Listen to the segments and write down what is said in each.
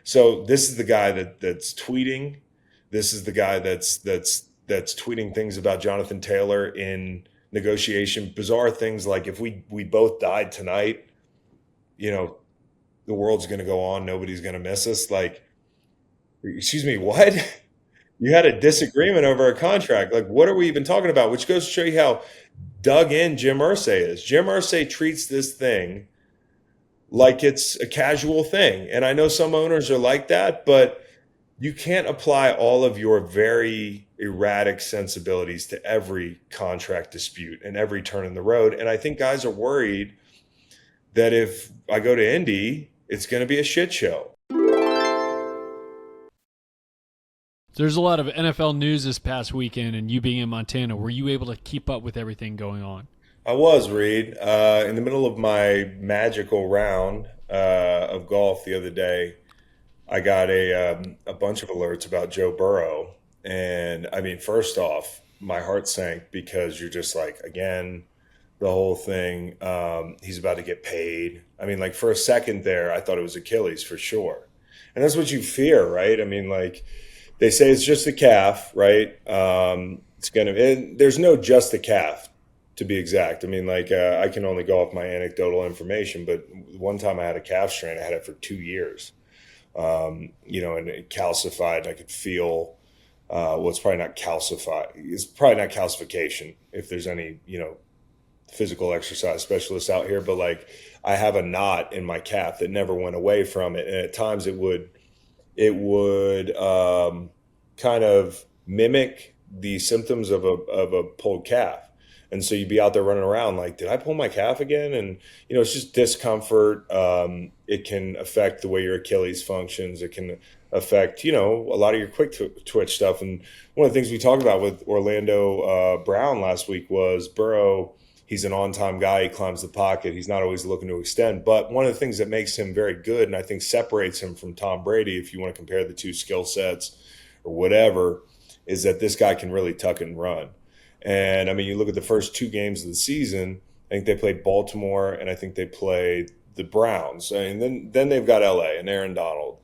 So this is the guy that's tweeting. This is the guy that's tweeting things about Jonathan Taylor in negotiation. Bizarre things like if we both died tonight, you know, the world's going to go on. Nobody's going to miss us. Like, excuse me, what? You had a disagreement over a contract. Like, what are we even talking about? Which goes to show you how dug in Jim Irsay is. Jim Irsay treats this thing like it's a casual thing. And I know some owners are like that, but you can't apply all of your very erratic sensibilities to every contract dispute and every turn in the road. And I think guys are worried that if I go to Indy, it's going to be a shit show. There's a lot of NFL news this past weekend, and you being in Montana, were you able to keep up with everything going on? I was, Reed, in the middle of my magical round of golf the other day. I got a bunch of alerts about Joe Burrow, and I mean, first off, my heart sank because you're just like, again, the whole thing. He's about to get paid. I mean, like for a second there, I thought it was Achilles for sure, and that's what you fear, right? I mean, like they say it's just a calf, right? It's gonna. There's no just a calf, to be exact. I mean, like I can only go off my anecdotal information, but one time I had a calf strain. I had it for 2 years. And it calcified. I could feel. Well, it's probably not calcified. It's probably not calcification. If there's any, physical exercise specialists out here, but like I have a knot in my calf that never went away from it, and at times it would kind of mimic the symptoms of a pulled calf. And so you'd be out there running around like, did I pull my calf again? And, it's just discomfort. It can affect the way your Achilles functions. It can affect, a lot of your quick twitch stuff. And one of the things we talked about with Orlando Brown last week was Burrow. He's an on-time guy. He climbs the pocket. He's not always looking to extend. But one of the things that makes him very good, and I think separates him from Tom Brady, if you want to compare the two skill sets or whatever, is that this guy can really tuck and run. And I mean, you look at the first two games of the season. I think they played Baltimore, and I think they played the Browns. And then they've got LA and Aaron Donald.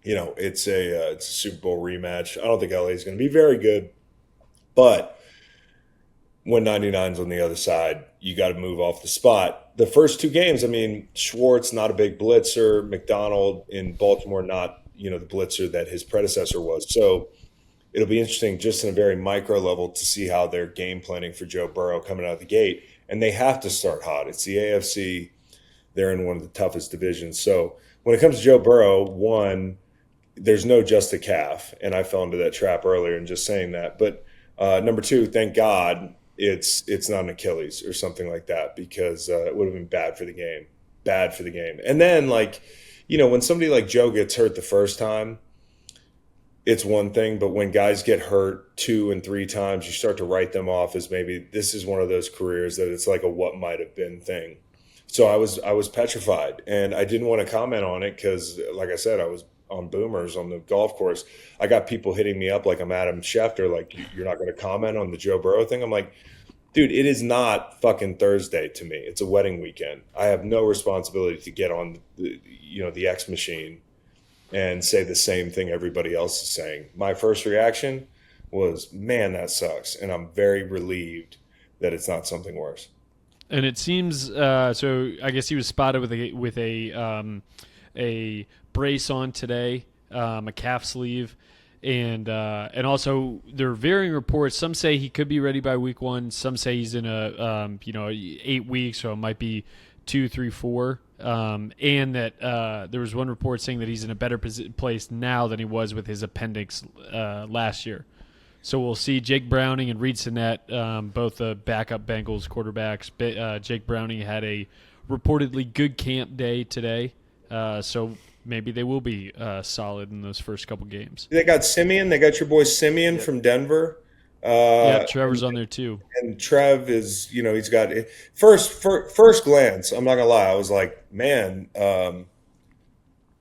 It's a Super Bowl rematch. I don't think LA is going to be very good, but when 99's on the other side, you got to move off the spot. The first two games, I mean, Schwartz, not a big blitzer. McDonald in Baltimore, not, the blitzer that his predecessor was. So it'll be interesting just in a very micro level to see how they're game planning for Joe Burrow coming out of the gate. And they have to start hot. It's the AFC. They're in one of the toughest divisions. So when it comes to Joe Burrow, one, there's no just a calf. And I fell into that trap earlier in just saying that. But number two, thank God it's not an Achilles or something like that, because it would have been bad for the game. Bad for the game. And then, when somebody like Joe gets hurt the first time, it's one thing, but when guys get hurt 2 and 3 times, you start to write them off as maybe this is one of those careers that it's like a what might have been thing. So I was petrified, and I didn't want to comment on it because, like I said, I was on boomers on the golf course. I got people hitting me up like I'm Adam Schefter, like, you're not going to comment on the Joe Burrow thing. I'm like, dude, it is not fucking Thursday to me. It's a wedding weekend. I have no responsibility to get on the X machine and say the same thing everybody else is saying. My first reaction was, man, that sucks. And I'm very relieved that it's not something worse. And it seems so. I guess he was spotted with a brace on today, a calf sleeve, and also there are varying reports. Some say he could be ready by week 1. Some say he's in 8 weeks, so it might be 2, 3, 4. And that there was one report saying that he's in a better place now than he was with his appendix last year. So we'll see Jake Browning and Reed Sinnett, both the backup Bengals quarterbacks. Jake Browning had a reportedly good camp day today, so maybe they will be solid in those first couple games. They got Simeon. They got your boy Simeon from Denver. Trevor's on there too. And Trev is, he's got first glance. I'm not gonna lie, I was like, man,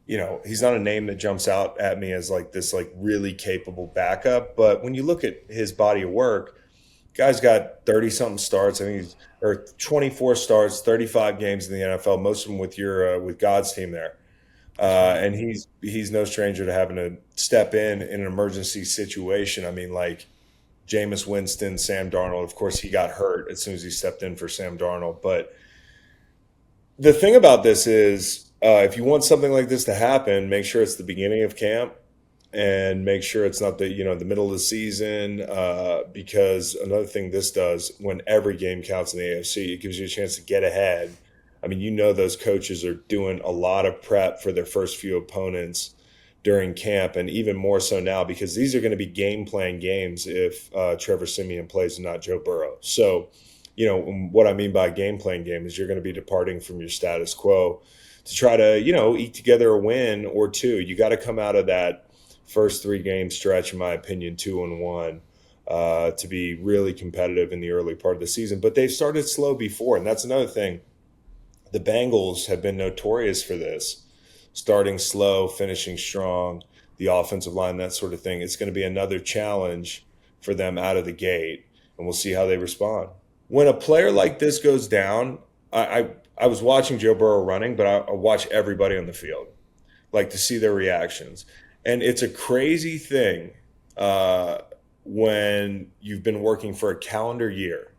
he's not a name that jumps out at me as like this like really capable backup. But when you look at his body of work, guy's got 30 something starts. I think or 24 starts, 35 games in the NFL. Most of them with with God's team there. And he's no stranger to having to step in an emergency situation. I mean, like Jameis Winston, Sam Darnold. Of course, he got hurt as soon as he stepped in for Sam Darnold. But the thing about this is, if you want something like this to happen, make sure it's the beginning of camp and make sure it's not the middle of the season. Because another thing this does, when every game counts in the AFC, it gives you a chance to get ahead. I mean, those coaches are doing a lot of prep for their first few opponents during camp, and even more so now because these are going to be game plan games if Trevor Siemian plays and not Joe Burrow. So, what I mean by game plan game is you're going to be departing from your status quo to try to, eke together a win or two. You got to come out of that first 3 game stretch, in my opinion, 2-1, to be really competitive in the early part of the season. But they've started slow before, and that's another thing. The Bengals have been notorious for this, starting slow, finishing strong, the offensive line, that sort of thing. It's going to be another challenge for them out of the gate, and we'll see how they respond. When a player like this goes down, I was watching Joe Burrow running, but I watch everybody on the field, like to see their reactions. And it's a crazy thing when you've been working for a calendar year.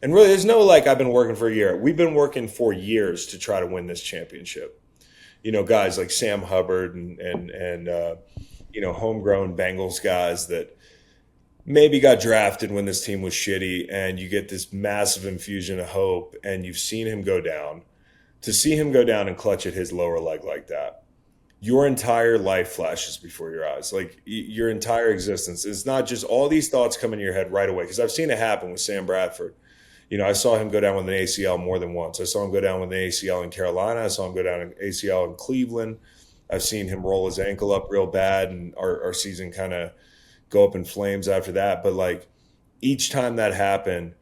And really, there's no like I've been working for a year. We've been working for years to try to win this championship. Guys like Sam Hubbard and homegrown Bengals guys that maybe got drafted when this team was shitty, and you get this massive infusion of hope, and you've seen him go down. To see him go down and clutch at his lower leg like that, your entire life flashes before your eyes, like your entire existence. It's not just all these thoughts come in your head right away, because I've seen it happen with Sam Bradford. I saw him go down with an ACL more than once. I saw him go down with an ACL in Carolina. I saw him go down with an ACL in Cleveland. I've seen him roll his ankle up real bad, and our season kind of go up in flames after that. But like each time that happened,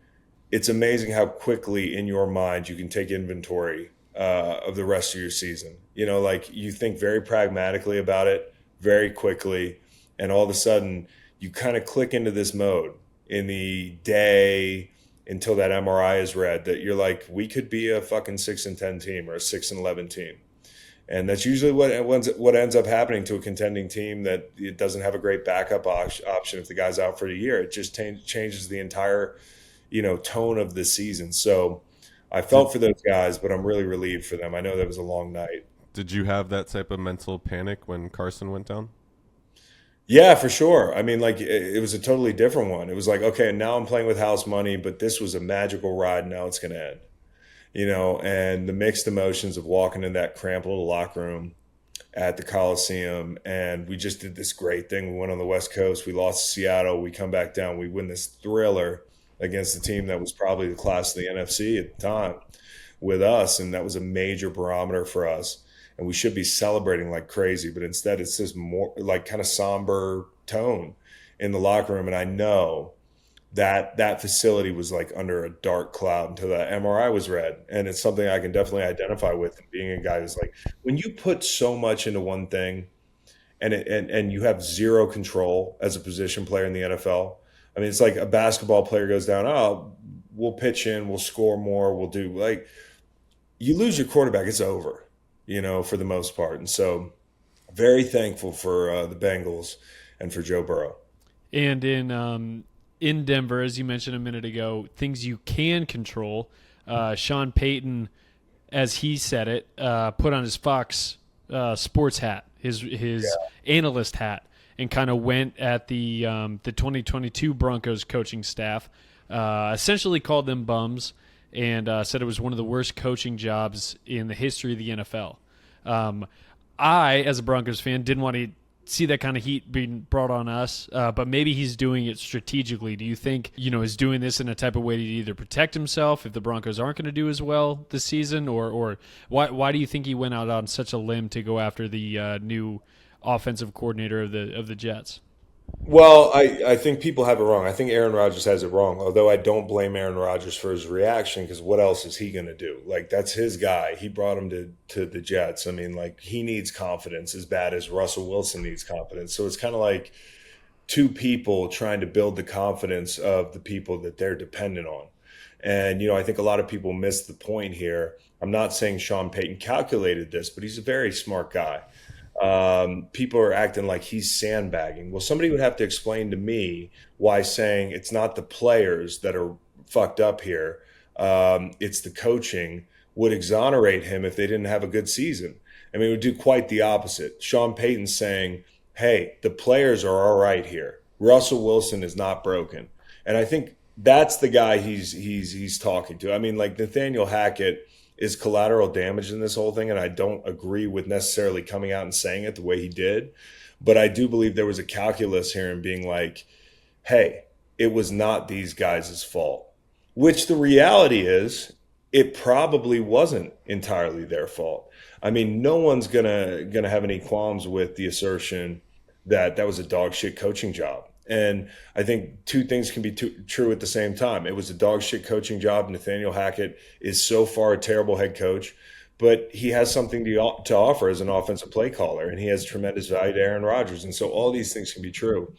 it's amazing how quickly in your mind you can take inventory of the rest of your season. Like you think very pragmatically about it very quickly, and all of a sudden you kind of click into this mode in the day until that MRI is read that you're like, we could be a fucking 6-10 team or a 6-11 team. And that's usually what ends up happening to a contending team, that it doesn't have a great backup option if the guy's out for the year. It just changes the entire, tone of the season. So I felt for those guys, but I'm really relieved for them. I know that was a long night. Did you have that type of mental panic when Carson went down? Yeah, for sure. I mean, like it was a totally different one. It was like, okay, now I'm playing with house money, but this was a magical ride. Now it's going to end, and the mixed emotions of walking in that cramped little locker room at the Coliseum. And we just did this great thing. We went on the West Coast. We lost to Seattle. We come back down. We win this thriller against the team that was probably the class of the NFC at the time with us. And that was a major barometer for us. And we should be celebrating like crazy, but instead it's this more like kind of somber tone in the locker room. And I know that facility was like under a dark cloud until that MRI was read. And it's something I can definitely identify with, being a guy who's like, when you put so much into one thing and you have zero control as a position player in the NFL. I mean, it's like a basketball player goes down, oh, we'll pitch in, we'll score more, we'll do like, you lose your quarterback, it's over. For the most part. And so very thankful for the Bengals and for Joe Burrow. And in Denver, as you mentioned a minute ago, things you can control. Sean Payton, as he said it, put on his Fox Sports hat, his analyst hat, and kind of went at the 2022 Broncos coaching staff, essentially called them bums, and said it was one of the worst coaching jobs in the history of the NFL. I, as a Broncos fan, didn't want to see that kind of heat being brought on us, but maybe he's doing it strategically. Do you think, is doing this in a type of way to either protect himself if the Broncos aren't going to do as well this season, or why do you think he went out on such a limb to go after the new offensive coordinator of the Jets? Well, I think people have it wrong. I think Aaron Rodgers has it wrong, although I don't blame Aaron Rodgers for his reaction, because what else is he going to do? Like, that's his guy. He brought him to the Jets. I mean, like, he needs confidence as bad as Russell Wilson needs confidence. So it's kind of like two people trying to build the confidence of the people that they're dependent on. And, I think a lot of people miss the point here. I'm not saying Sean Payton calculated this, but he's a very smart guy. People are acting like he's sandbagging. Well, somebody would have to explain to me why saying it's not the players that are fucked up here, it's the coaching, would exonerate him if they didn't have a good season. I mean, it would do quite the opposite. Sean Payton saying, hey, the players are all right here. Russell Wilson is not broken. And I think that's the guy he's talking to. I mean, like Nathaniel Hackett is collateral damage in this whole thing, and I don't agree with necessarily coming out and saying it the way he did. But I do believe there was a calculus here in being like, hey, it was not these guys' fault. Which the reality is, it probably wasn't entirely their fault. I mean, no one's gonna have any qualms with the assertion that that was a dog shit coaching job. And I think two things can be true at the same time. It was a dog shit coaching job. Nathaniel Hackett is so far a terrible head coach, but he has something to offer as an offensive play caller, and he has tremendous value to Aaron Rodgers. And so all these things can be true.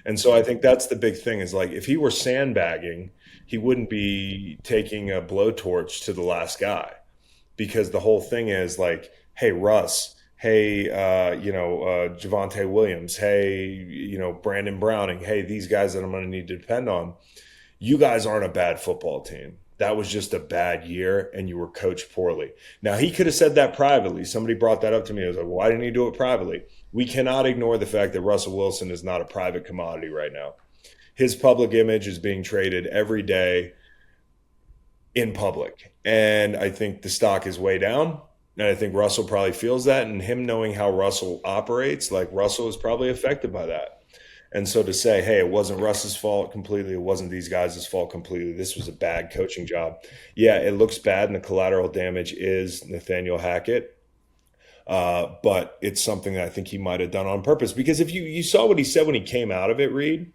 And so I think that's the big thing is like if he were sandbagging, he wouldn't be taking a blowtorch to the last guy because the whole thing is like, hey, Russ, hey, Javonte Williams, hey, Brandon Browning, hey, these guys that I'm going to need to depend on. You guys aren't a bad football team. That was just a bad year, and you were coached poorly. Now, he could have said that privately. Somebody brought that up to me. I was like, why didn't he do it privately? We cannot ignore the fact that Russell Wilson is not a private commodity right now. His public image is being traded every day in public. And I think the stock is way down. And I think Russell probably feels that. And him knowing how Russell operates, like Russell is probably affected by that. And so to say, hey, it wasn't Russ's fault completely, it wasn't these guys' fault completely, this was a bad coaching job. Yeah, it looks bad, and the collateral damage is Nathaniel Hackett. But it's something that I think he might have done on purpose. Because if you saw what he said when he came out of it, Reed,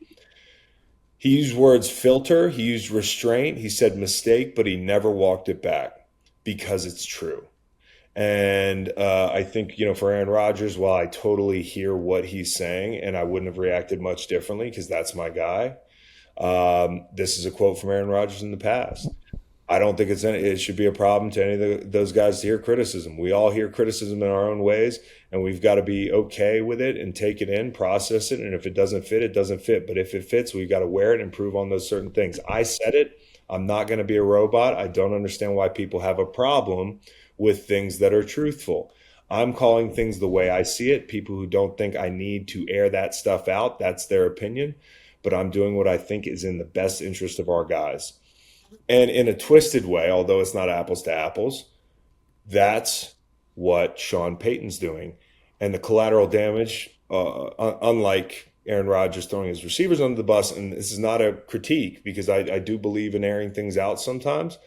he used words filter, he used restraint, he said mistake, but he never walked it back because it's true. And I think, for Aaron Rodgers, while I totally hear what he's saying, and I wouldn't have reacted much differently because that's my guy, this is a quote from Aaron Rodgers in the past. I don't think it should be a problem to any of those guys to hear criticism. We all hear criticism in our own ways, and we've got to be okay with it and take it in, process it. And if it doesn't fit, it doesn't fit. But if it fits, we've got to wear it and improve on those certain things. I said it. I'm not going to be a robot. I don't understand why people have a problem with things that are truthful. I'm calling things the way I see it. People who don't think I need to air that stuff out, that's their opinion. But I'm doing what I think is in the best interest of our guys. And in a twisted way, although it's not apples to apples, that's what Sean Payton's doing. And the collateral damage, unlike Aaron Rodgers throwing his receivers under the bus, and this is not a critique because I do believe in airing things out sometimes,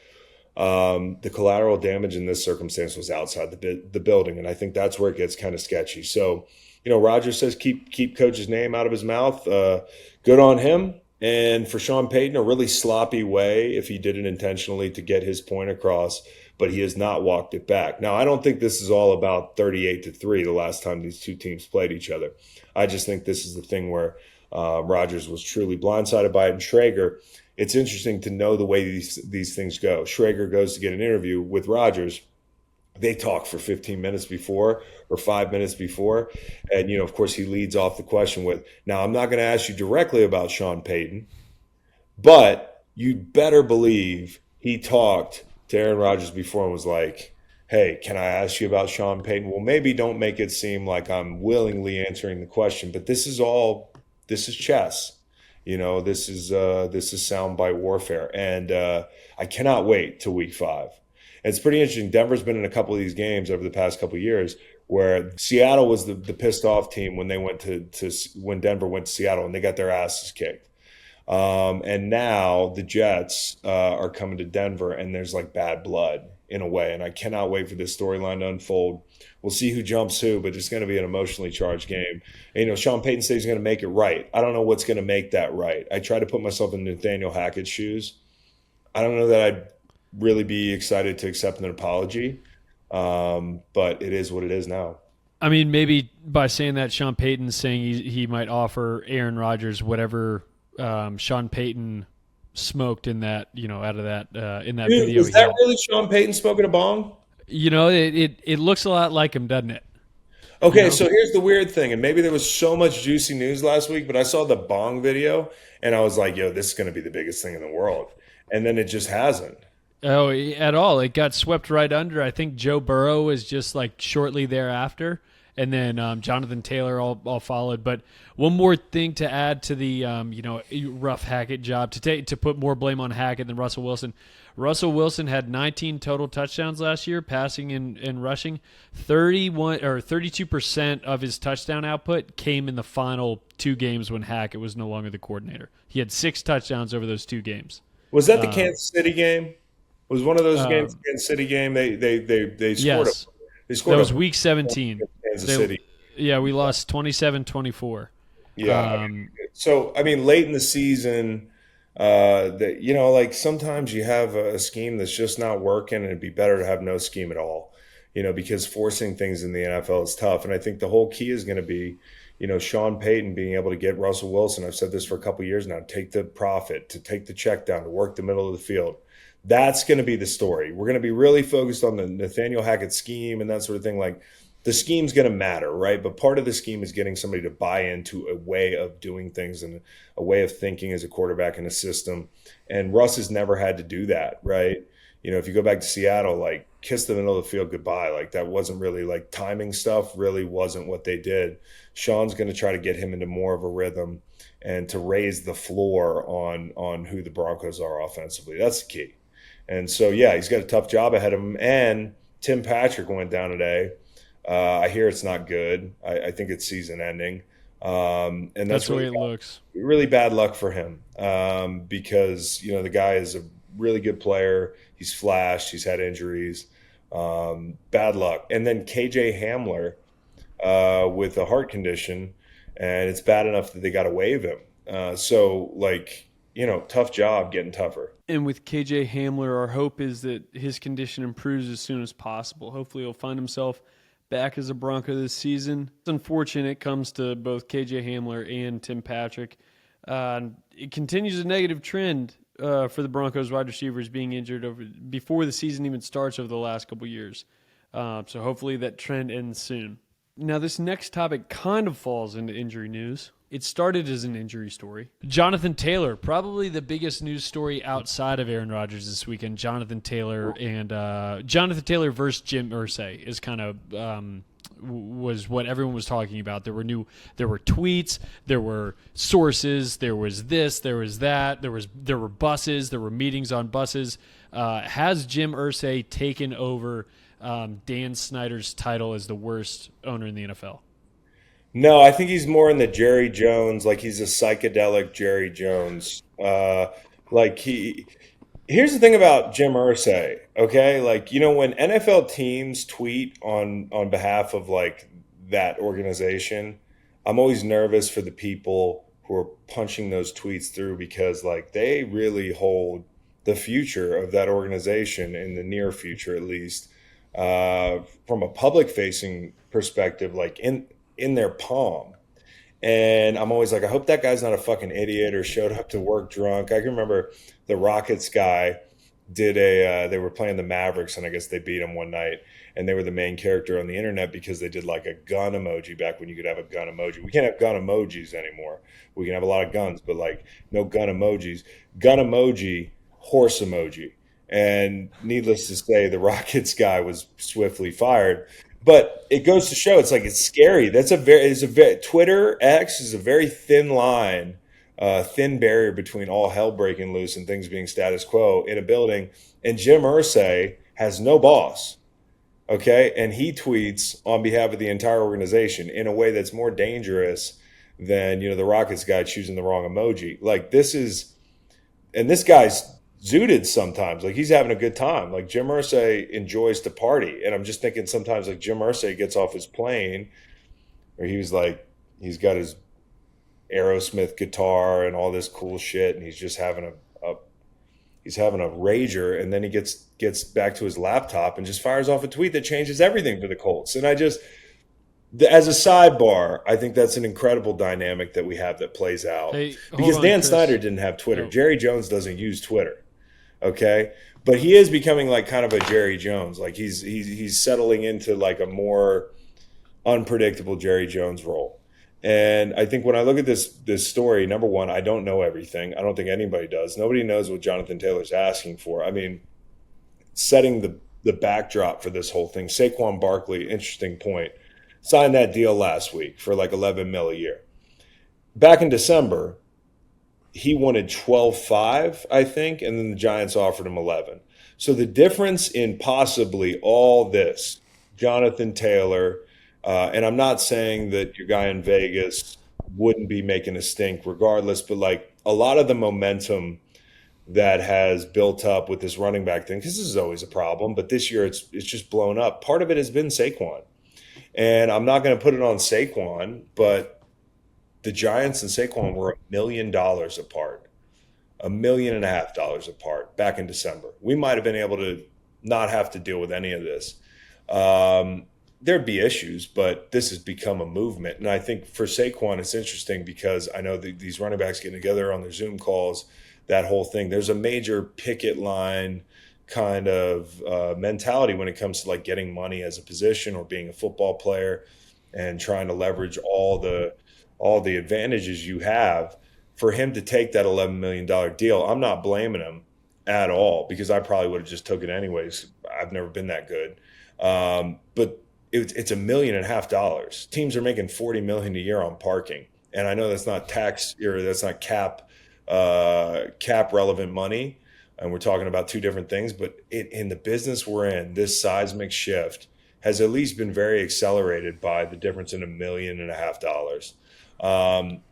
the collateral damage in this circumstance was outside the building. And I think that's where it gets kind of sketchy. So, Rodgers says keep coach's name out of his mouth. Good on him. And for Sean Payton, a really sloppy way, if he did it intentionally, to get his point across, but he has not walked it back. Now, I don't think this is all about 38-3 the last time these two teams played each other. I just think this is the thing where Rodgers was truly blindsided by it. And Schrager, it's interesting to know the way these things go. Schrager goes to get an interview with Rodgers. They talk for 15 minutes before or 5 minutes before. And, of course, he leads off the question with, now, I'm not going to ask you directly about Sean Payton, but you better believe he talked to Aaron Rodgers before and was like, hey, can I ask you about Sean Payton? Well, maybe don't make it seem like I'm willingly answering the question, but this is chess. This is soundbite warfare. And I cannot wait till week 5. And it's pretty interesting. Denver's been in a couple of these games over the past couple of years where Seattle was the pissed off team when they went when Denver went to Seattle and they got their asses kicked. And now the Jets are coming to Denver and there's like bad blood in a way. And I cannot wait for this storyline to unfold. We'll see who jumps who, but it's going to be an emotionally charged game. And, Sean Payton says he's going to make it right. I don't know what's going to make that right. I try to put myself in Nathaniel Hackett's shoes. I don't know that I'd really be excited to accept an apology, but it is what it is now. I mean, maybe by saying that, Sean Payton's saying he might offer Aaron Rodgers whatever Sean Payton smoked in that, out of that in that Dude, video. Is that really Sean Payton smoking a bong? It looks a lot like him, doesn't it? You Okay, know? so here's the weird thing, and maybe there was so much juicy news last week, but I saw the Bong video, and I was like, "Yo, this is going to be the biggest thing in the world," and then it just hasn't. Oh, at all. It got swept right under. I think Joe Burrow was just like shortly thereafter, and then Jonathan Taylor all followed. But one more thing to add to the rough Hackett job to put more blame on Hackett than Russell Wilson. Russell Wilson had 19 total touchdowns last year, passing and rushing. 32% of his touchdown output came in the final 2 games when Hackett was no longer the coordinator. He had 6 touchdowns over those 2 games. Was that the Um, Kansas City game? It was one of those uh, games, Kansas City game. They scored a yes. they That scored a was week 17. against Kansas They, City. yeah, we lost 27-24. Yeah. Um, So I mean, late in the season, that like sometimes you have a scheme that's just not working, and it'd be better to have no scheme at all. Because forcing things in the NFL is tough, and I think the whole key is going to be, Sean Payton being able to get Russell Wilson. I've said this for a couple of years now. Take the profit, to take the check down, to work the middle of the field. That's going to be the story. We're going to be really focused on the Nathaniel Hackett scheme and that sort of thing. Like the scheme's going to matter, right? But part of the scheme is getting somebody to buy into a way of doing things and a way of thinking as a quarterback in a system. And Russ has never had to do that, right? If you go back to Seattle, like kiss the middle of the field goodbye. Like that wasn't really like timing stuff, really wasn't what they did. Sean's going to try to get him into more of a rhythm and to raise the floor on who the Broncos are offensively. That's the key. And so, yeah, he's got a tough job ahead of him. And Tim Patrick went down today. I hear it's not good. I think it's season ending. And that's that's the way really it looks. really bad luck for him, because the guy is a really good player. He's flashed. He's had injuries. Bad luck. And then KJ Hamler with a heart condition, and it's bad enough that they got to waive him. Tough job, getting tougher. And with KJ Hamler, our hope is that his condition improves as soon as possible. Hopefully, he'll find himself back as a Bronco this season. It's unfortunate it comes to both KJ Hamler and Tim Patrick. It continues a negative trend for the Broncos wide receivers being injured before the season even starts over the last couple years. So hopefully that trend ends soon. Now, this next topic kind of falls into injury news. It started as an injury story. Jonathan Taylor, probably the biggest news story outside of Aaron Rodgers this weekend. Jonathan Taylor versus Jim Irsay is kind of was what everyone was talking about. There were tweets, there were sources, there was this, there was that, there were buses, there were meetings on buses. Has Jim Irsay taken over Dan Snyder's title as the worst owner in the NFL? No, I think he's more in the Jerry Jones, like he's a psychedelic Jerry Jones. Here's the thing about Jim Irsay, okay? When NFL teams tweet on behalf of like that organization, I'm always nervous for the people who are punching those tweets through, because like they really hold the future of that organization, in the near future at least, from a public facing perspective, like in their palm. And I'm always like, I hope that guy's not a fucking idiot or showed up to work drunk. I can remember the Rockets guy they were playing the Mavericks, and I guess they beat them one night, and they were the main character on the internet because they did like a gun emoji back when you could have a gun emoji. We can't have gun emojis anymore. We can have a lot of guns, but like no gun emojis. Gun emoji, horse emoji. And needless to say, the Rockets guy was swiftly fired. But it goes to show, it's scary. Twitter X is a very thin line, thin barrier between all hell breaking loose and things being status quo in a building. And Jim Irsay has no boss, okay? And he tweets on behalf of the entire organization in a way that's more dangerous than the Rockets guy choosing the wrong emoji. And this guy's zooted sometimes, like he's having a good time. Like Jim Irsay enjoys to party, and I'm just thinking sometimes like Jim Irsay gets off his plane, or he's got his Aerosmith guitar and all this cool shit, and he's just having a rager, and then he gets back to his laptop and just fires off a tweet that changes everything for the Colts. And as a sidebar, I think that's an incredible dynamic that we have that plays out. Hey, because on, Dan Chris. Snyder didn't have Twitter. No. Jerry Jones doesn't use Twitter. Okay. But he is becoming like kind of a Jerry Jones. Like he's settling into like a more unpredictable Jerry Jones role. And I think when I look at this story, number one, I don't know everything. I don't think anybody does. Nobody knows what Jonathan Taylor's asking for. I mean, setting the backdrop for this whole thing, Saquon Barkley, interesting point, signed that deal last week for like 11 mil a year. Back in December, he wanted 12.5, I think, and then the Giants offered him 11. So the difference in possibly all this, Jonathan Taylor, and I'm not saying that your guy in Vegas wouldn't be making a stink regardless, but like a lot of the momentum that has built up with this running back thing, because this is always a problem, but this year it's just blown up. Part of it has been Saquon. And I'm not going to put it on Saquon, but the Giants and Saquon were $1 million apart, $1.5 million apart back in December. We might have been able to not have to deal with any of this. There'd be issues, but this has become a movement. And I think for Saquon, it's interesting because I know these running backs getting together on their Zoom calls, that whole thing. There's a major picket line kind of mentality when it comes to like getting money as a position or being a football player and trying to leverage all the advantages you have. For him to take that $11 million deal, I'm not blaming him at all because I probably would have just took it anyways. I've never been that good. But it's $1.5 million. Teams are making $40 million a year on parking. And I know that's not tax or that's not cap relevant money. And we're talking about two different things, but in the business we're in, this seismic shift has at least been very accelerated by the difference in $1.5 million.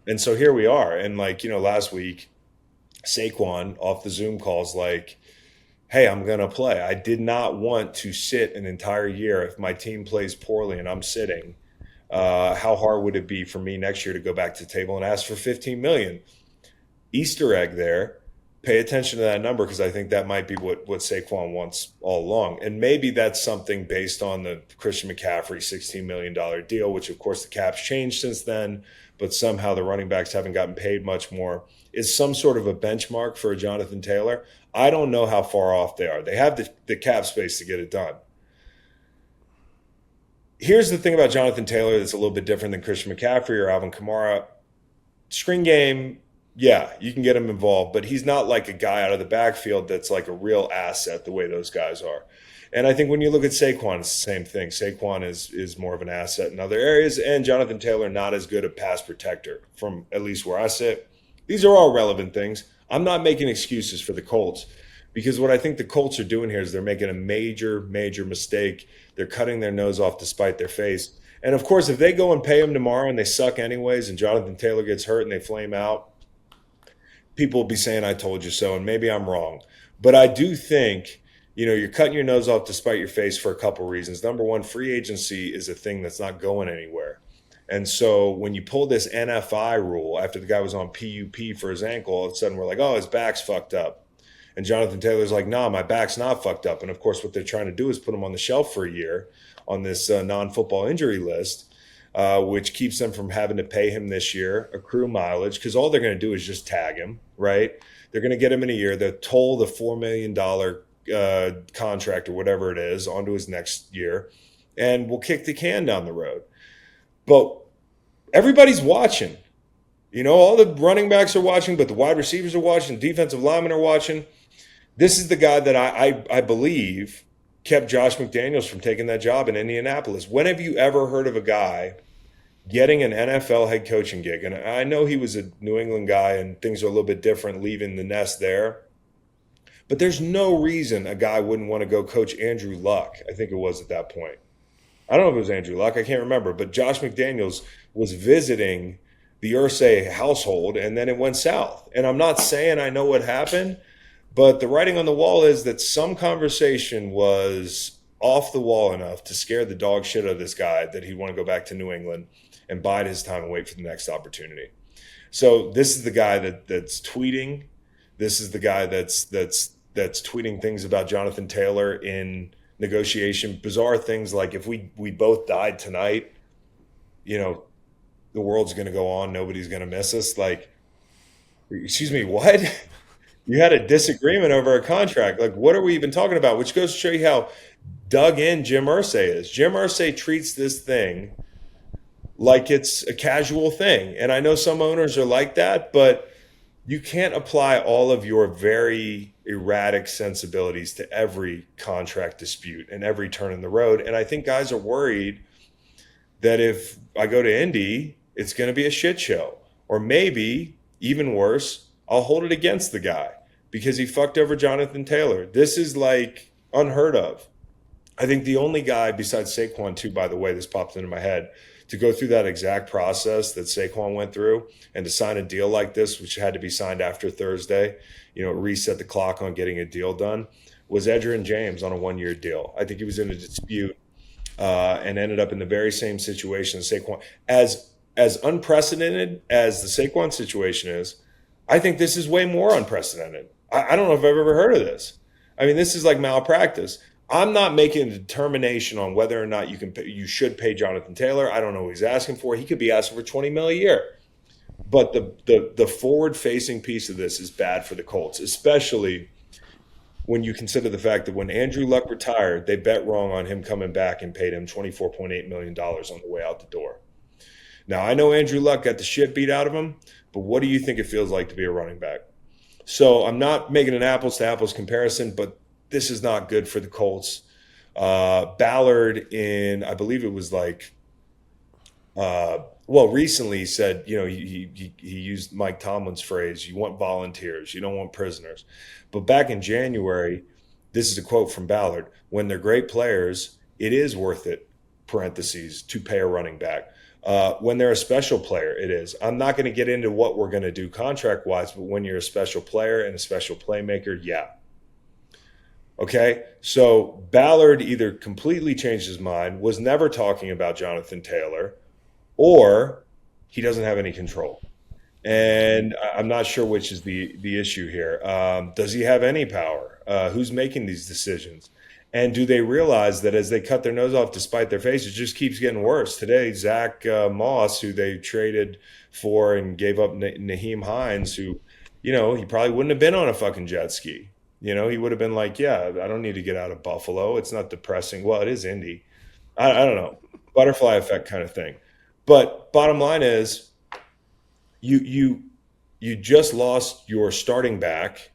And so here we are. And like, last week, Saquon off the Zoom calls like, hey, I'm going to play. I did not want to sit an entire year if my team plays poorly and I'm sitting. How hard would it be for me next year to go back to the table and ask for $15 million? Easter egg there. Pay attention to that number because I think that might be what Saquon wants all along. And maybe that's something based on the Christian McCaffrey $16 million deal, which, of course, the cap's changed since then, but somehow the running backs haven't gotten paid much more. Is some sort of a benchmark for a Jonathan Taylor. I don't know how far off they are. They have the cap space to get it done. Here's the thing about Jonathan Taylor that's a little bit different than Christian McCaffrey or Alvin Kamara. Screen game, yeah, you can get him involved, but he's not like a guy out of the backfield that's like a real asset the way those guys are. And I think when you look at Saquon, it's the same thing. Saquon is more of an asset in other areas, and Jonathan Taylor not as good a pass protector from at least where I sit. These are all relevant things. I'm not making excuses for the Colts because what I think the Colts are doing here is they're making a major, major mistake. They're cutting their nose off to spite their face. And, of course, if they go and pay him tomorrow and they suck anyways and Jonathan Taylor gets hurt and they flame out, people will be saying, I told you so, and maybe I'm wrong. But I do think, you're cutting your nose off to spite your face for a couple reasons. Number one, free agency is a thing that's not going anywhere. And so when you pull this NFI rule after the guy was on PUP for his ankle, all of a sudden we're like, oh, his back's fucked up. And Jonathan Taylor's like, nah, my back's not fucked up. And, of course, what they're trying to do is put him on the shelf for a year on this non-football injury list. Which keeps them from having to pay him this year, accrue mileage, because all they're going to do is just tag him, right? They're going to get him in a year. They'll toll the $4 million contract or whatever it is onto his next year, and we'll kick the can down the road. But everybody's watching. All the running backs are watching, but the wide receivers are watching, defensive linemen are watching. This is the guy that I believe kept Josh McDaniels from taking that job in Indianapolis. When have you ever heard of a guy getting an NFL head coaching gig? And I know he was a New England guy and things are a little bit different leaving the nest there. But there's no reason a guy wouldn't want to go coach Andrew Luck, I think it was at that point. I don't know if it was Andrew Luck, I can't remember. But Josh McDaniels was visiting the Irsay household and then it went south. And I'm not saying I know what happened, but the writing on the wall is that some conversation was off the wall enough to scare the dog shit out of this guy that he'd want to go back to New England and bide his time and wait for the next opportunity. So this is the guy that's tweeting. This is the guy that's tweeting things about Jonathan Taylor in negotiation. Bizarre things like if we both died tonight, the world's going to go on. Nobody's going to miss us. Like, excuse me, what? You had a disagreement over a contract. Like, what are we even talking about? Which goes to show you how dug in Jim Irsay is. Jim Irsay treats this thing like it's a casual thing. And I know some owners are like that, but you can't apply all of your very erratic sensibilities to every contract dispute and every turn in the road. And I think guys are worried that if I go to Indy, it's going to be a shit show. Or maybe, even worse, I'll hold it against the guy because he fucked over Jonathan Taylor. This is like unheard of. I think the only guy besides Saquon, too, by the way, this popped into my head, to go through that exact process that Saquon went through and to sign a deal like this, which had to be signed after Thursday, reset the clock on getting a deal done, was Edgerrin James on a 1-year deal. I think he was in a dispute and ended up in the very same situation as Saquon. As unprecedented as the Saquon situation is, I think this is way more unprecedented. I don't know if I've ever heard of this. I mean, this is like malpractice. I'm not making a determination on whether or not you should pay Jonathan Taylor. I don't know what he's asking for. He could be asking for $20 million a year. But the forward-facing piece of this is bad for the Colts, especially when you consider the fact that when Andrew Luck retired, they bet wrong on him coming back and paid him $24.8 million on the way out the door. Now, I know Andrew Luck got the shit beat out of him, but what do you think it feels like to be a running back? So I'm not making an apples-to-apples comparison, but this is not good for the Colts. Ballard I believe it was recently said, he used Mike Tomlin's phrase, you want volunteers, you don't want prisoners. But back in January, this is a quote from Ballard, when they're great players, it is worth it, parentheses, to pay a running back. When they're a special player, it is. I'm not going to get into what we're going to do contract-wise, but when you're a special player and a special playmaker, yeah. Okay, so Ballard either completely changed his mind, was never talking about Jonathan Taylor, or he doesn't have any control. And I'm not sure which is the issue here. Does he have any power? Who's making these decisions? And do they realize that as they cut their nose off despite their face, it just keeps getting worse? Today, Zach Moss, who they traded for and gave up Naheem Hines, who, he probably wouldn't have been on a fucking jet ski. He would have been like, yeah, I don't need to get out of Buffalo. It's not depressing. Well, it is Indy. I don't know. Butterfly effect kind of thing. But bottom line is you just lost your starting back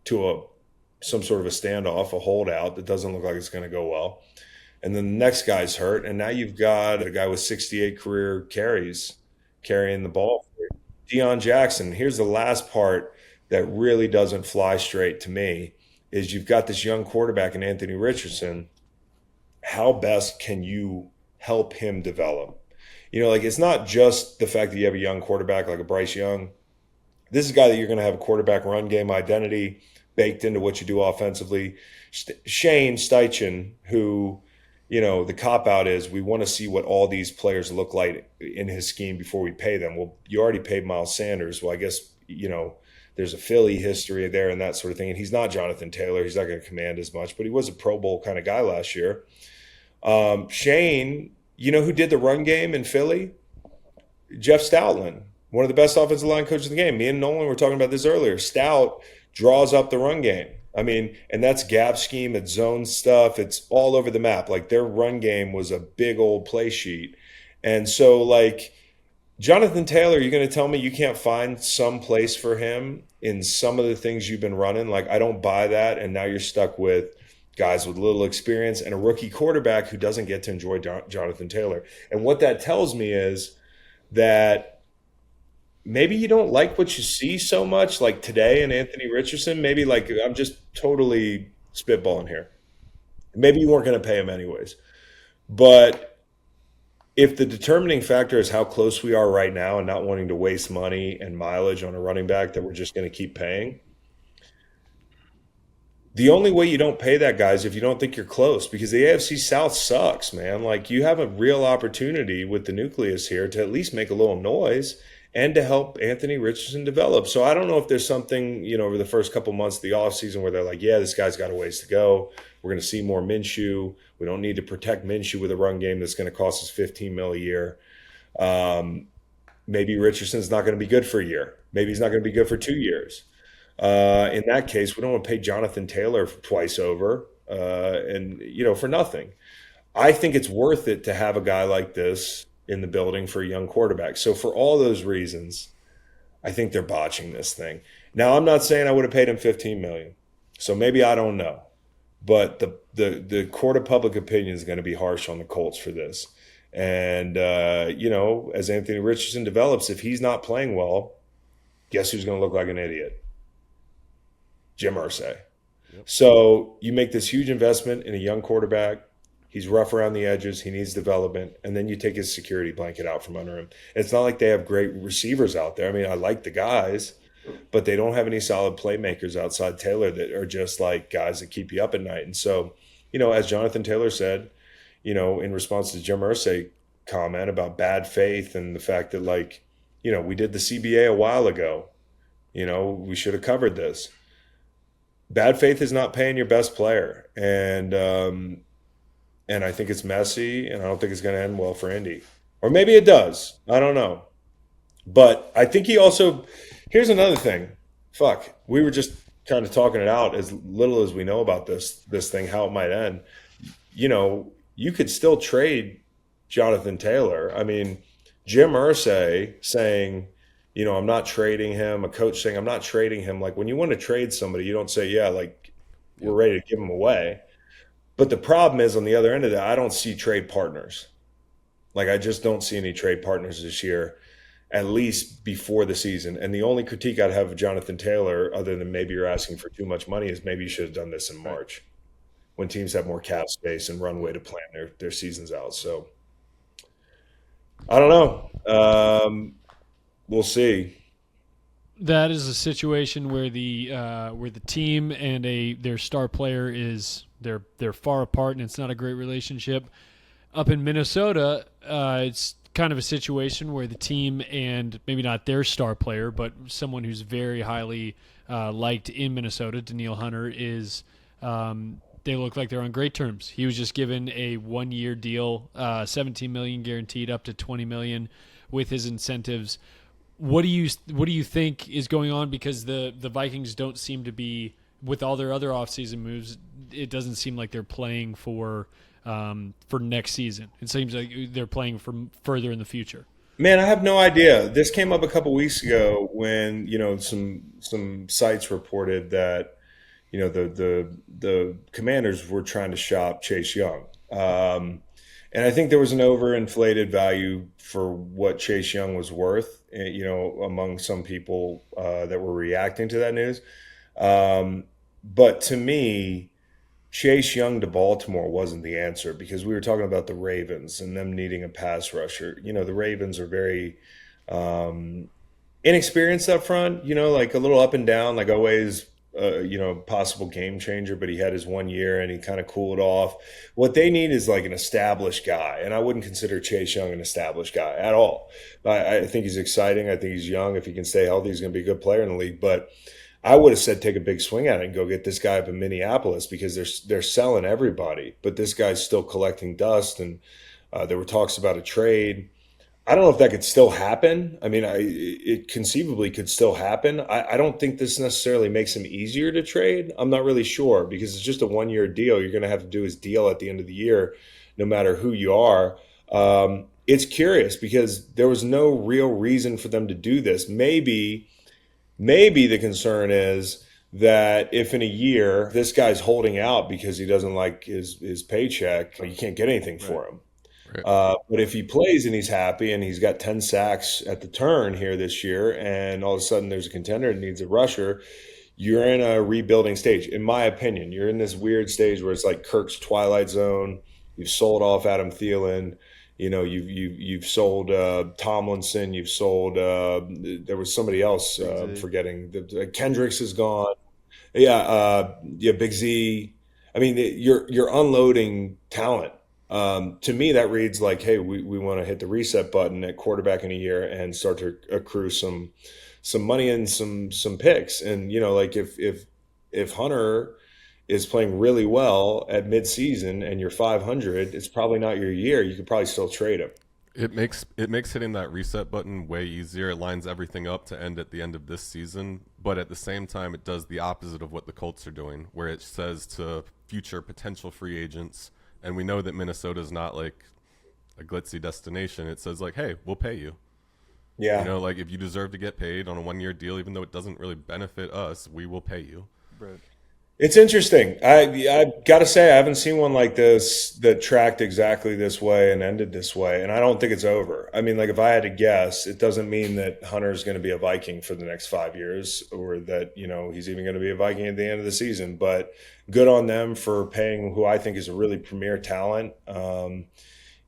to some sort of a standoff, a holdout that doesn't look like it's going to go well. And then the next guy's hurt. And now you've got a guy with 68 career carries carrying the ball. Deion Jackson. Here's the last part that really doesn't fly straight to me is you've got this young quarterback in Anthony Richardson. How best can you help him develop? It's not just the fact that you have a young quarterback like a Bryce Young. This is a guy that you're going to have a quarterback run game identity baked into what you do offensively. Shane Steichen, who, the cop-out is we want to see what all these players look like in his scheme before we pay them. Well, you already paid Miles Sanders. Well, I guess, there's a Philly history there and that sort of thing. And he's not Jonathan Taylor. He's not going to command as much, but he was a Pro Bowl kind of guy last year. Shane, who did the run game in Philly? Jeff Stoutland, one of the best offensive line coaches in the game. Me and Nolan were talking about this earlier. Stout draws up the run game. I mean, and that's gap scheme, it's zone stuff. It's all over the map. Like their run game was a big old play sheet. And so Jonathan Taylor, you're going to tell me you can't find some place for him in some of the things you've been running? I don't buy that. And now you're stuck with guys with little experience and a rookie quarterback who doesn't get to enjoy Jonathan Taylor. And what that tells me is that maybe you don't like what you see so much, like today in Anthony Richardson. Maybe I'm just totally spitballing here. Maybe you weren't going to pay him anyways. But if the determining factor is how close we are right now and not wanting to waste money and mileage on a running back that we're just going to keep paying, the only way you don't pay that guy is if you don't think you're close, because the AFC South sucks, man. You have a real opportunity with the nucleus here to at least make a little noise and to help Anthony Richardson develop. So I don't know if there's something, over the first couple months of the offseason where they're like, yeah, this guy's got a ways to go. We're going to see more Minshew. We don't need to protect Minshew with a run game that's going to cost us $15 million a year. Maybe Richardson's not going to be good for a year. Maybe he's not going to be good for 2 years. In that case, we don't want to pay Jonathan Taylor twice over and for nothing. I think it's worth it to have a guy like this in the building for a young quarterback. So for all those reasons, I think they're botching this thing. Now, I'm not saying I would have paid him $15 million. So maybe I don't know. But the court of public opinion is going to be harsh on the Colts for this. And, as Anthony Richardson develops, if he's not playing well, guess who's going to look like an idiot? Jim Irsay. Yep. So you make this huge investment in a young quarterback. He's rough around the edges. He needs development. And then you take his security blanket out from under him. And it's not like they have great receivers out there. I mean, I like the guys, but they don't have any solid playmakers outside Taylor that are just like guys that keep you up at night. And so, as Jonathan Taylor said, in response to Jim Irsay comment about bad faith and the fact that, we did the CBA a while ago. We should have covered this. Bad faith is not paying your best player. And I think it's messy, and I don't think it's going to end well for Indy. Or maybe it does. I don't know. But I think he also – here's another thing. We were just kind of talking it out as little as we know about this thing, how it might end. You could still trade Jonathan Taylor. I mean, Jim Irsay saying, I'm not trading him, a coach saying I'm not trading him. Like, when you want to trade somebody, you don't say, we're ready to give him away. But the problem is, on the other end of that, I don't see trade partners. I just don't see any trade partners this year, at least before the season. And the only critique I'd have of Jonathan Taylor, other than maybe you're asking for too much money, is maybe you should have done this in March when teams have more cap space and runway to plan their seasons out. So I don't know. We'll see. That is a situation where the team and their star player is they're far apart, and it's not a great relationship. Up in Minnesota, it's kind of a situation where the team and maybe not their star player, but someone who's very highly liked in Minnesota, Danielle Hunter, is they look like they're on great terms. He was just given a 1-year deal, $17 million guaranteed, up to $20 million with his incentives. What do you think is going on? Because the Vikings don't seem to be, with all their other offseason moves, it doesn't seem like they're playing for next season. It seems like they're playing for further in the future. Man, I have no idea. This came up a couple weeks ago when some sites reported that the Commanders were trying to shop Chase Young. And I think there was an overinflated value for what Chase Young was worth, among some people that were reacting to that news. But to me, Chase Young to Baltimore wasn't the answer, because we were talking about the Ravens and them needing a pass rusher. The Ravens are very inexperienced up front, like a little up and down, like always. Possible game changer, but he had his 1 year and he kind of cooled off. What they need is like an established guy, and I wouldn't consider Chase Young an established guy at all. I think he's exciting. I think he's young. If he can stay healthy, he's going to be a good player in the league. But I would have said take a big swing at it and go get this guy up in Minneapolis, because they're selling everybody, but this guy's still collecting dust. And there were talks about a trade. I don't know if that could still happen. I mean, it conceivably could still happen. I don't think this necessarily makes him easier to trade. I'm not really sure, because it's just a 1-year deal. You're going to have to do his deal at the end of the year, no matter who you are. It's curious, because there was no real reason for them to do this. Maybe the concern is that if in a year this guy's holding out because he doesn't like his paycheck, you can't get anything for him. Right. But if he plays and he's happy and he's got 10 sacks at the turn here this year, and all of a sudden there's a contender that needs a rusher, you're in a rebuilding stage. In my opinion, you're in this weird stage where it's like Kirk's Twilight Zone. You've sold off Adam Thielen. You've sold Tomlinson. You've sold there was somebody else I'm forgetting. Kendricks is gone. Yeah, Big Z. I mean, you're unloading talent. To me, that reads like, hey, we want to hit the reset button at quarterback in a year and start to accrue some money and some picks. And like if Hunter is playing really well at midseason and you're 500, it's probably not your year. You could probably still trade him. It makes hitting that reset button way easier. It lines everything up to end at the end of this season, but at the same time, it does the opposite of what the Colts are doing, where it says to future potential free agents. And we know that Minnesota is not like a glitzy destination, it says like, hey, we'll pay you. You Yeah. know, like if you deserve to get paid on a 1 year deal, even though it doesn't really benefit us, we will pay you. Right. It's interesting. I got to say I haven't seen one like this that tracked exactly this way and ended this way, and I don't think it's over. I mean, like if I had to guess, it doesn't mean that Hunter's going to be a Viking for the next 5 years, or that he's even going to be a Viking at the end of the season. But good on them for paying who I think is a really premier talent,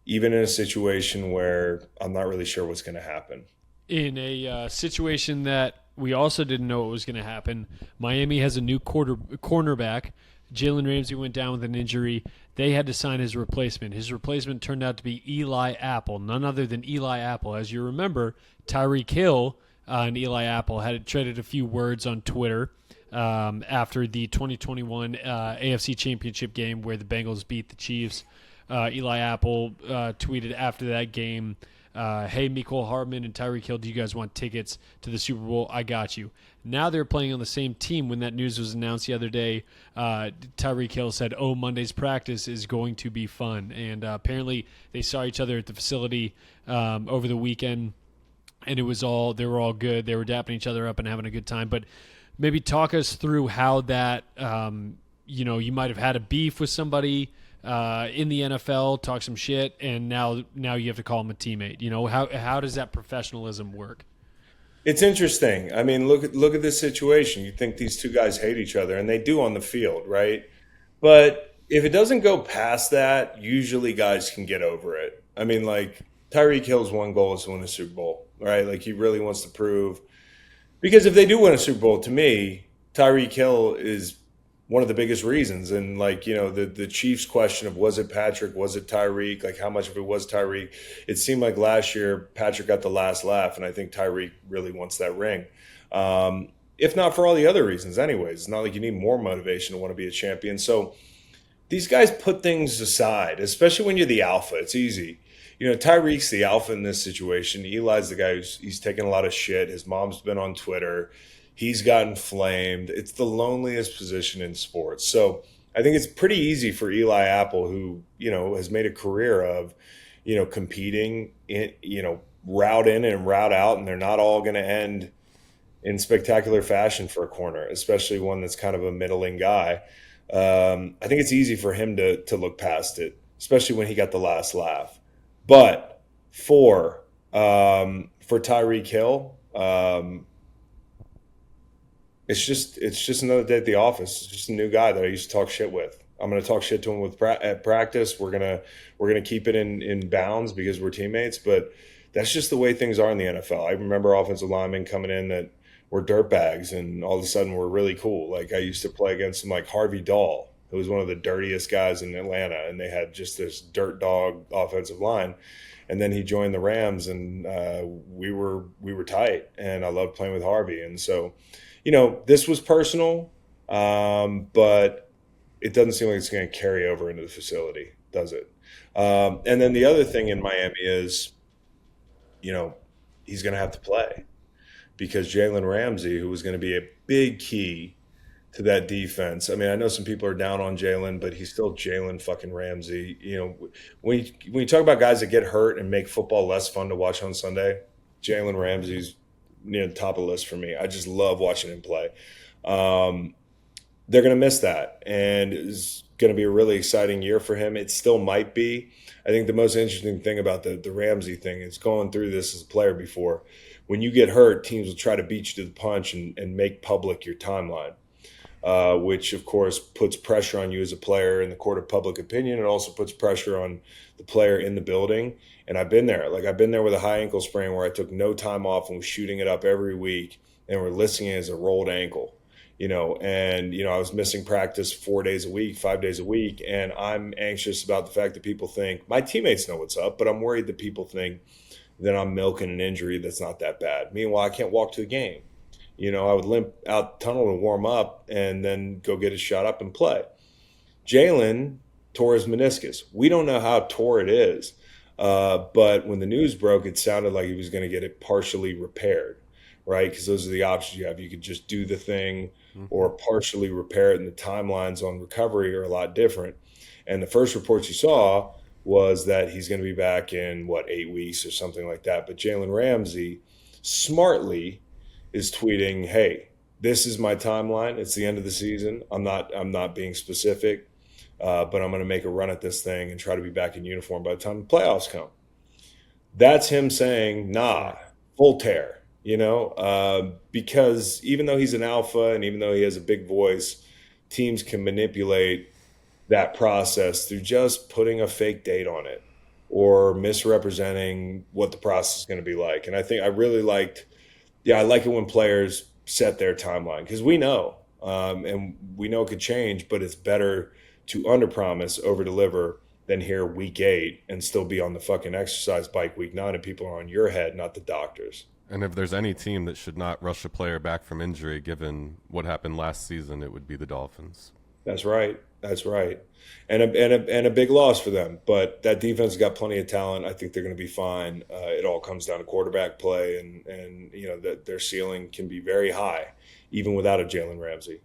even in a situation where I'm not really sure what's going to happen. In a situation that we also didn't know what was going to happen, Miami has a new cornerback. Jalen Ramsey went down with an injury. They had to sign his replacement. His replacement turned out to be Eli Apple, none other than Eli Apple. As you remember, Tyreek Hill and Eli Apple had traded a few words on Twitter after the 2021 AFC Championship game where the Bengals beat the Chiefs. Eli Apple tweeted after that game, hey, Mecole Hardman and Tyreek Hill, do you guys want tickets to the Super Bowl? I got you. Now they're playing on the same team. When that news was announced the other day, Tyreek Hill said, Monday's practice is going to be fun. And apparently they saw each other at the facility over the weekend, and they were all good. They were dapping each other up and having a good time. But maybe talk us through how that, you might have had a beef with somebody in the NFL, talk some shit, and now you have to call him a teammate. How does that professionalism work? It's interesting. I mean, look at this situation. You think these two guys hate each other, and they do on the field, right? But if it doesn't go past that, usually guys can get over it. I mean, like Tyreek Hill's one goal is to win a Super Bowl, right? Like he really wants to prove. Because if they do win a Super Bowl, to me, Tyreek Hill is one of the biggest reasons. And the Chiefs question of was it Patrick, was it Tyreek, like how much of it was Tyreek? It seemed like last year Patrick got the last laugh, and I think Tyreek really wants that ring. If not for all the other reasons anyways. It's not like you need more motivation to want to be a champion. So these guys put things aside, especially when you're the alpha. It's easy. Tyreek's the alpha in this situation. Eli's the guy he's taking a lot of shit. His mom's been on Twitter. He's gotten flamed. It's the loneliest position in sports. So I think it's pretty easy for Eli Apple, who, has made a career of, competing in, route in and route out, and they're not all going to end in spectacular fashion for a corner, especially one that's kind of a middling guy. I think it's easy for him to look past it, especially when he got the last laugh. But for Tyreek Hill, it's just another day at the office. It's just a new guy that I used to talk shit with. I'm going to talk shit to him at practice. We're gonna keep it in bounds because we're teammates. But that's just the way things are in the NFL. I remember offensive linemen coming in that were dirtbags, and all of a sudden we're really cool. Like I used to play against some like Harvey Dahl, who was one of the dirtiest guys in Atlanta, and they had just this dirt dog offensive line. And then he joined the Rams, and we were tight, and I loved playing with Harvey. And so, this was personal, but it doesn't seem like it's going to carry over into the facility, does it? And then the other thing in Miami is, he's going to have to play because Jalen Ramsey, who was going to be a big key to that defense. I mean, I know some people are down on Jalen, but he's still Jalen fucking Ramsey. When you talk about guys that get hurt and make football less fun to watch on Sunday, Jalen Ramsey's near the top of the list for me. I just love watching him play. They're going to miss that, and it's going to be a really exciting year for him. It still might be. I think the most interesting thing about the Ramsey thing is going through this as a player before. When you get hurt, teams will try to beat you to the punch and make public your timeline. Which, of course, puts pressure on you as a player in the court of public opinion. It also puts pressure on the player in the building. And I've been there. Like, I've been there with a high ankle sprain where I took no time off and was shooting it up every week, and we're listing it as a rolled ankle, and, I was missing practice 4 days a week, 5 days a week. And I'm anxious about the fact that people think my teammates know what's up, but I'm worried that people think that I'm milking an injury that's not that bad. Meanwhile, I can't walk to the game. I would limp out the tunnel and warm up and then go get a shot up and play. Jalen tore his meniscus. We don't know how tore it is, but when the news broke, it sounded like he was going to get it partially repaired, right? Because those are the options you have. You could just do the thing or partially repair it, and the timelines on recovery are a lot different. And the first reports you saw was that he's going to be back in, 8 weeks or something like that. But Jalen Ramsey smartly is tweeting, hey, this is my timeline. It's the end of the season. I'm not being specific, but I'm going to make a run at this thing and try to be back in uniform by the time the playoffs come. That's him saying, nah, full tear, because even though he's an alpha and even though he has a big voice, teams can manipulate that process through just putting a fake date on it or misrepresenting what the process is going to be like. And I think I really I like it when players set their timeline because we know, and we know it could change, but it's better to underpromise, overdeliver than here week 8 and still be on the fucking exercise bike week 9 and people are on your head, not the doctors. And if there's any team that should not rush a player back from injury, given what happened last season, it would be the Dolphins. That's right. That's right. And a big loss for them. But that defense has got plenty of talent. I think they're going to be fine. It all comes down to quarterback play, and that their ceiling can be very high, even without a Jalen Ramsey.